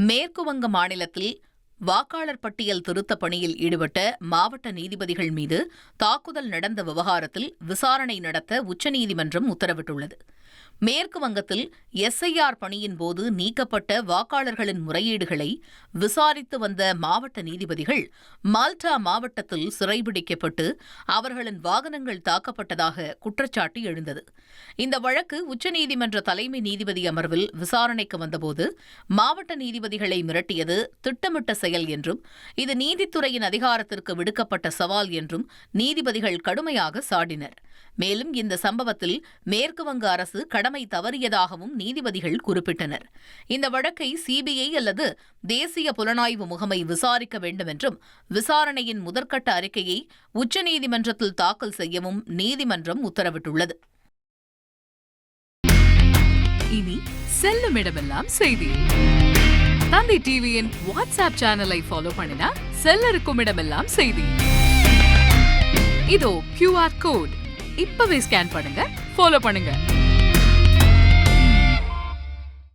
மேற்குவங்க மாநிலத்தில் வாக்காளர் பட்டியல் திருத்தப் பணியில் ஈடுபட்ட மாவட்ட நீதிபதிகள் மீது தாக்குதல் நடந்த விவகாரத்தில் விசாரணை நடத்த உச்சநீதிமன்றம் உத்தரவிட்டுள்ளது. மேற்கு வங்கத்தில் எஸ்ஐஆர் பணியின் போது நீக்கப்பட்ட வாக்காளர்களின் முறையீடுகளை விசாரித்து வந்த மாவட்ட நீதிபதிகள் மால்டா மாவட்டத்தில் சிறைபிடிக்கப்பட்டு அவர்களின் வாகனங்கள் தாக்கப்பட்டதாக குற்றச்சாட்டு எழுந்தது. இந்த வழக்கு உச்சநீதிமன்ற தலைமை நீதிபதி அமர்வில் விசாரணைக்கு வந்தபோது மாவட்ட நீதிபதிகளை மிரட்டியது திட்டமிட்ட செயல் என்றும் இது நீதித்துறையின் அதிகாரத்திற்கு விடுக்கப்பட்ட சவால் என்றும் நீதிபதிகள் கடுமையாக சாடினர். மேலும் இந்த சம்பவத்தில் மேற்குவங்க அரசு கடமை தவறியதாகவும் நீதிபதிகள் குறிப்பிட்டனர். இந்த வழக்கை சிபிஐ அல்லது தேசிய புலனாய்வு முகமை விசாரிக்க வேண்டும் என்றும் விசாரணையின் முதற்கட்ட அறிக்கையை உச்சநீதிமன்றத்தில் தாக்கல் செய்யவும் நீதிமன்றம் உத்தரவிட்டுள்ளது. இனி செல்லும் இடமெல்லாம் செய்தி. தந்தை டிவியின் வாட்ஸ்அப் சேனலை ஃபாலோ பண்ணினா செல்ல இருக்கும் இடமெல்லாம் செய்தி. இதோ QR கோட் இப்பவே ஸ்கேன் பண்ணுங்க, ஃபாலோ பண்ணுங்க.